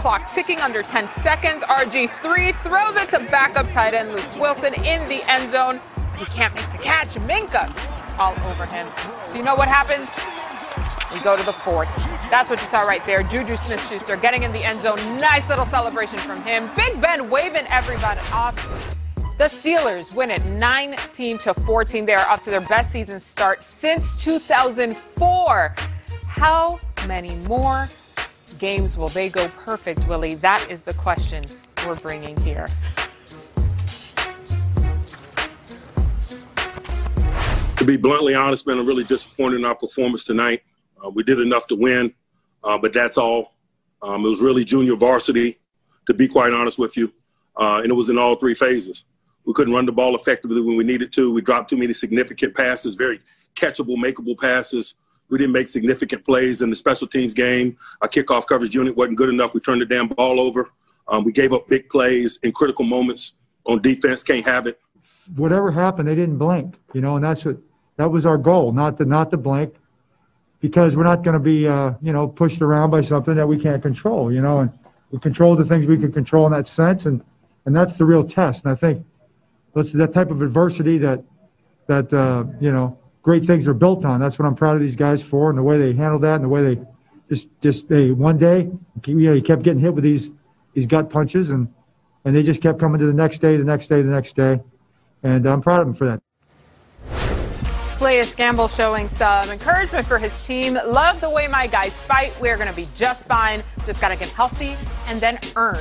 clock ticking, under 10 seconds. RG3 throws it to backup tight end Luke Wilson in the end zone. He can't make the catch. Minka all over him. So you know what happens? We go to the fourth. That's what you saw right there. Juju Smith-Schuster getting in the end zone. Nice little celebration from him. Big Ben waving everybody off. The Steelers win it 19-14. They are up to their best season start since 2004. How many more games will they go perfect, Willie? That is the question we're bringing here. To be bluntly honest, man, I'm really disappointed in our performance tonight. We did enough to win, but that's all. It was really junior varsity, to be quite honest with you, and it was in all three phases. We couldn't run the ball effectively when we needed to. We dropped too many significant passes, very catchable, makeable passes. We didn't make significant plays in the special teams game. Our kickoff coverage unit wasn't good enough. We turned the damn ball over. We gave up big plays in critical moments on defense. Can't have it. Whatever happened, they didn't blink, you know, and that was our goal, not to blink, because we're not going to be, pushed around by something that we can't control, you know, and we control the things we can control in that sense, and that's the real test. And I think that's that type of adversity that great things are built on. That's what I'm proud of these guys for, and the way they handled that, and the way they just one day, he kept getting hit with these gut punches, and they just kept coming to the next day, and I'm proud of them for that. Calais Campbell showing some encouragement for his team. Love the way my guys fight. We're going to be just fine. Just got to get healthy and then earn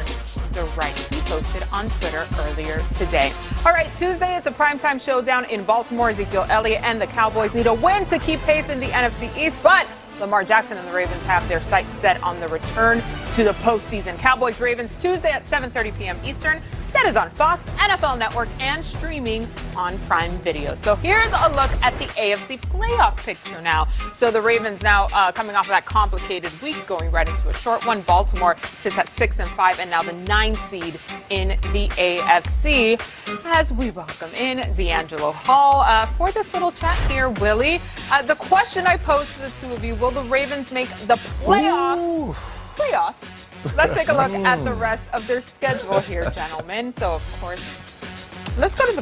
the right. He posted on Twitter earlier today. All right, Tuesday, it's a primetime showdown in Baltimore. Ezekiel Elliott and the Cowboys need a win to keep pace in the NFC East, but Lamar Jackson and the Ravens have their sights set on the return to the postseason. Cowboys-Ravens Tuesday at 7:30 p.m. Eastern. That is on Fox, NFL Network, and streaming on Prime Video. So here's a look at the AFC playoff picture now. So the Ravens now coming off of that complicated week, going right into a short one. Baltimore sits at 6-5 and now the 9th seed in the AFC. As we welcome in D'Angelo Hall for this little chat here, Willie. The question I posed to the two of you: will the Ravens make the playoffs? Ooh. Playoffs. Let's take a look at the rest of their schedule here, gentlemen. So, of course, let's go to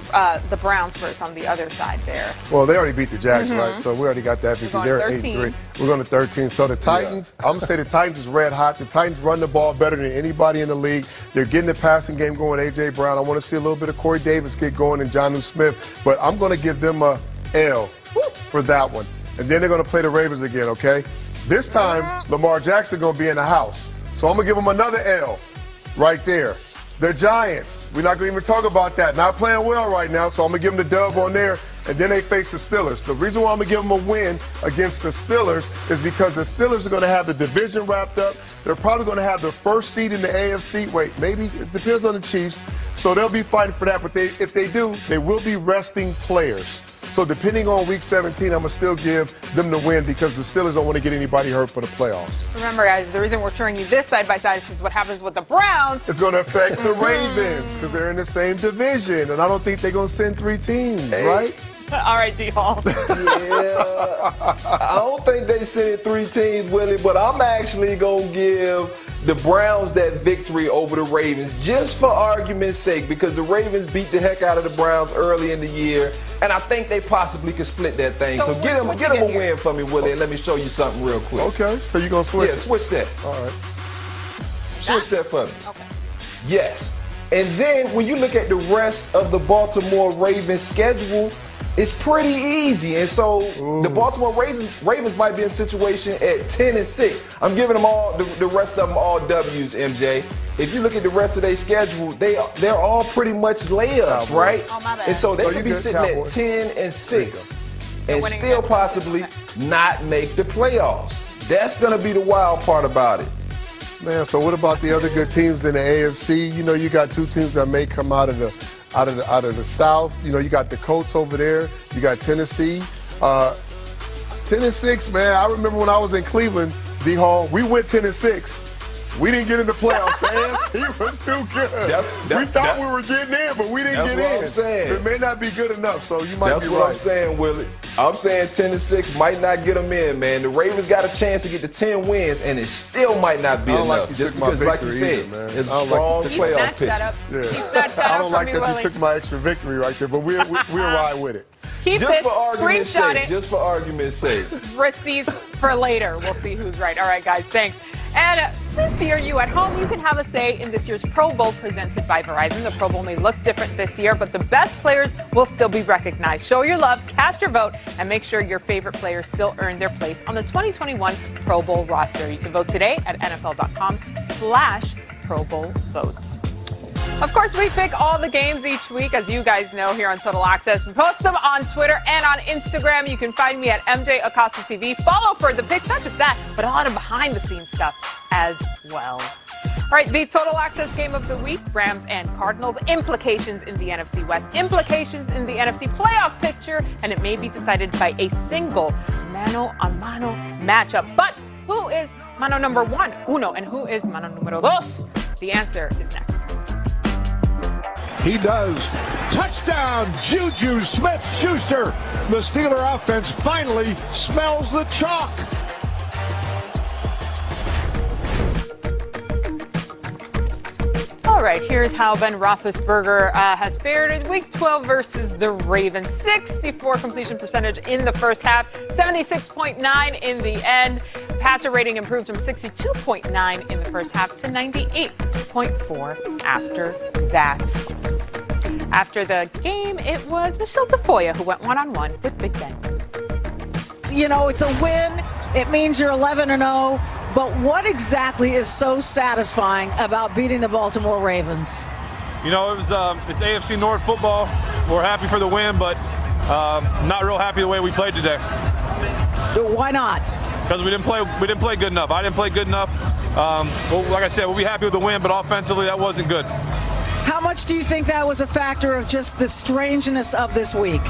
the Browns first on the other side there. Well, they already beat the Jags, right? So we already got that victory. They're 8-3. We're going to 13. So the Titans, I'm going to say the Titans is red hot. The Titans run the ball better than anybody in the league. They're getting the passing game going. A.J. Brown. I want to see a little bit of Corey Davis get going and Jonnu Smith. But I'm going to give them a L for that one. And then they're going to play the Ravens again, okay? This time, Lamar Jackson going to be in the house. So I'm going to give them another L right there. The Giants, we're not going to even talk about that. Not playing well right now, so I'm going to give them the dub on there. And then they face the Steelers. The reason why I'm going to give them a win against the Steelers is because the Steelers are going to have the division wrapped up. They're probably going to have the first seed in the AFC. Wait, maybe it depends on the Chiefs. So they'll be fighting for that. But if they do, they will be resting players. So depending on Week 17, I'm going to still give them the win because the Steelers don't want to get anybody hurt for the playoffs. Remember, guys, the reason we're showing you this side by side is what happens with the Browns. It's going to affect the Ravens because they're in the same division, and I don't think they're going to send 3 teams, right? All right, D-Hall. Yeah, I don't think they sent 3 teams, Willie, but I'm actually going to give the Browns that victory over the Ravens, just for argument's sake, because the Ravens beat the heck out of the Browns early in the year, and I think they possibly could split that thing. So get them a win for me, Willie, and let me show you something real quick. Okay, so you're going to switch it? Yeah, switch that. All right. Switch that for me. Okay. Yes. And then when you look at the rest of the Baltimore Ravens schedule, it's pretty easy. And so the Baltimore Ravens might be in a situation at 10-6. I'm giving them all the rest of them all W's, MJ. If you look at the rest of their schedule, they're all pretty much layups, right? Oh, my bad. And so they could be sitting at 10-6 and still possibly not make the playoffs. That's going to be the wild part about it. Man, so what about the other good teams in the AFC? You know, you got 2 teams that may come out of the South. You know, you got the Colts over there. You got Tennessee. 10-6, man. I remember when I was in Cleveland, D-Hall, we went 10-6. We didn't get in the playoffs, fans. He was too good. We thought we were getting in, but we didn't get in. That's what I'm saying. It may not be good enough, so you might be right. That's what I'm saying, Willie. I'm saying 10-6 might not get them in, man. The Ravens got a chance to get to 10 wins, and it still might not be enough. Just because, like you said, it's a strong playoff pitch. I don't like that you took my extra victory right there, but we'll ride with it. Keep just this, for argument's screenshot sake. it. Just for argument's sake. Receipts for later. We'll see who's right. All right, guys, thanks. And this year, you at home, you can have a say in this year's Pro Bowl presented by Verizon. The Pro Bowl may look different this year, but the best players will still be recognized. Show your love, cast your vote, and make sure your favorite players still earn their place on the 2021 Pro Bowl roster. You can vote today at NFL.com/Pro Bowl votes. Of course, we pick all the games each week, as you guys know, here on Total Access. We post them on Twitter and on Instagram. You can find me at MJ Acosta TV. Follow for the picks, not just that, but a lot of behind-the-scenes stuff as well. All right, the Total Access game of the week, Rams and Cardinals, implications in the NFC West, implications in the NFC playoff picture, and it may be decided by a single mano-a-mano matchup. But who is mano number one, uno, and who is mano numero dos? The answer is next. He does. Touchdown, Juju Smith-Schuster. The Steeler offense finally smells the chalk. All right, here's how Ben Roethlisberger has fared in Week 12 versus the Ravens. 64 completion percentage in the first half, 76.9 in the end. Passer rating improved from 62.9 in the first half to 98.4 after that. After the game, it was Michelle Tafoya who went one-on-one with Big Ben. You know, it's a win. It means you're 11-0. But what exactly is so satisfying about beating the Baltimore Ravens? You know, it's AFC North football. We're happy for the win, but not real happy the way we played today. Why not? Because we didn't play good enough. I didn't play good enough. Well, like I said, we'll be happy with the win, but offensively, that wasn't good. How much do you think that was a factor of just the strangeness of this week?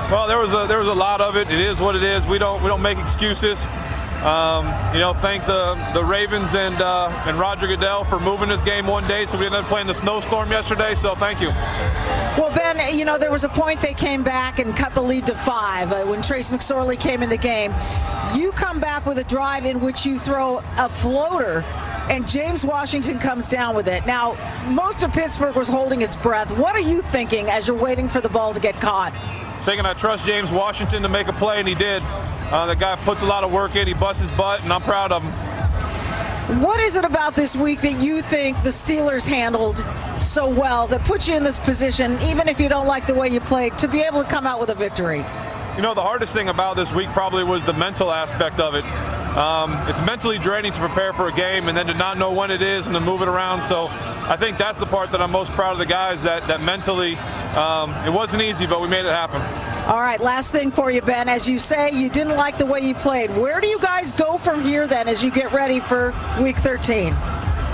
Well, there was a lot of it. It is what it is. We don't make excuses. You know, thank the Ravens and Roger Goodell for moving this game one day, so we ended up playing the snowstorm yesterday. So thank you. Well, Ben, you know, there was a point they came back and cut the lead to 5 when Trace McSorley came in the game. You come back with a drive in which you throw a floater, and James Washington comes down with it. Now, most of Pittsburgh was holding its breath. What are you thinking as you're waiting for the ball to get caught? Thinking I trust James Washington to make a play, and he did. The guy puts a lot of work in. He busts his butt, and I'm proud of him. What is it about this week that you think the Steelers handled so well that puts you in this position, even if you don't like the way you played, to be able to come out with a victory? You know, the hardest thing about this week probably was the mental aspect of it. It's mentally draining to prepare for a game and then to not know when it is and to move it around. So I think that's the part that I'm most proud of the guys, that mentally it wasn't easy, but we made it happen. All right, last thing for you, Ben. As you say, you didn't like the way you played. Where do you guys go from here then as you get ready for Week 13?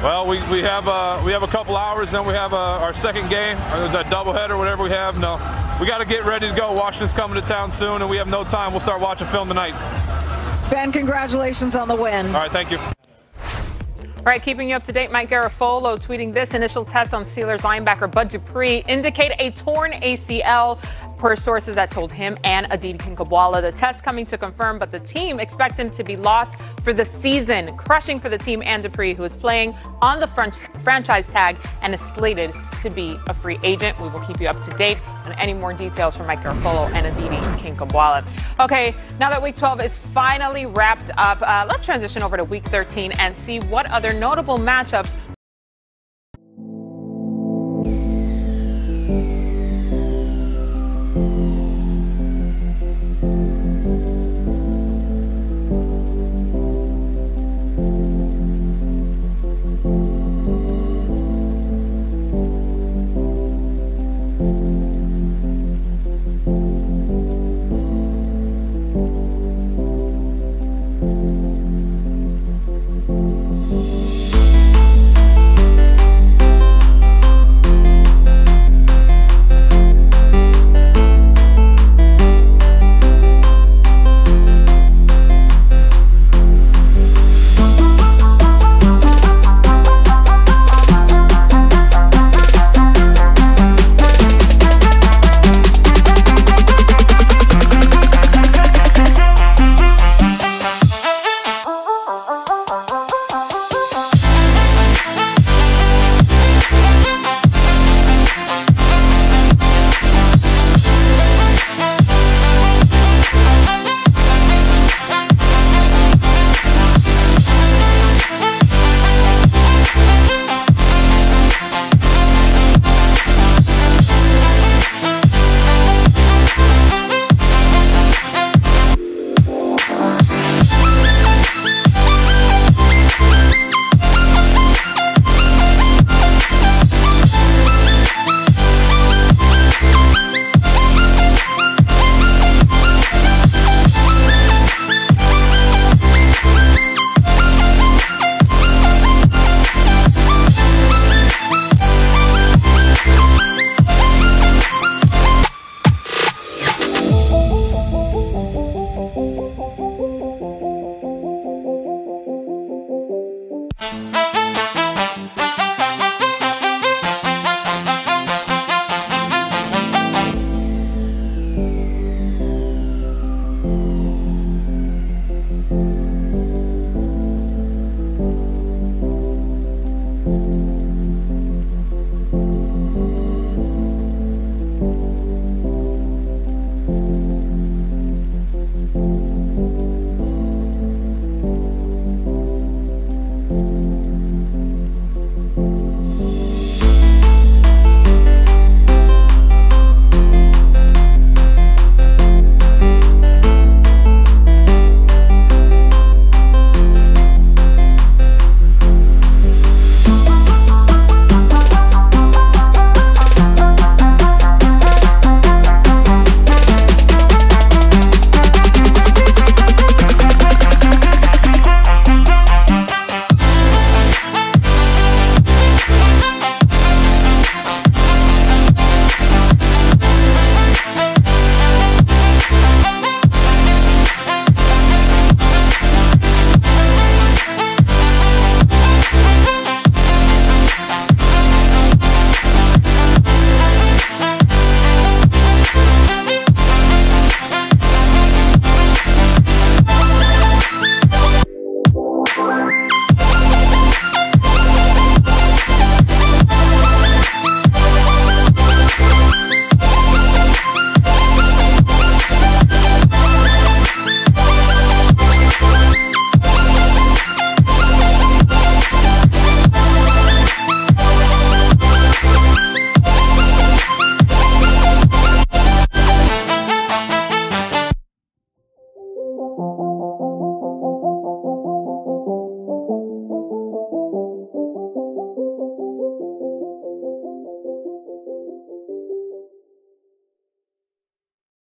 Well, we have a couple hours, then we have our second game, or that doubleheader, whatever we have. No, we got to get ready to go. Washington's coming to town soon, and we have no time. We'll start watching film tonight. Ben, congratulations on the win. All right, thank you. All right, keeping you up to date, Mike Garafolo tweeting this: initial tests on Steelers linebacker Bud Dupree indicate a torn ACL. Per sources that told him and Aditi Kinkhabwala. The test coming to confirm, but the team expects him to be lost for the season. Crushing for the team and Dupree, who is playing on the franchise tag and is slated to be a free agent. We will keep you up to date on any more details from Mike Garafolo and Aditi Kinkhabwala. Okay, now that Week 12 is finally wrapped up, let's transition over to Week 13 and see what other notable matchups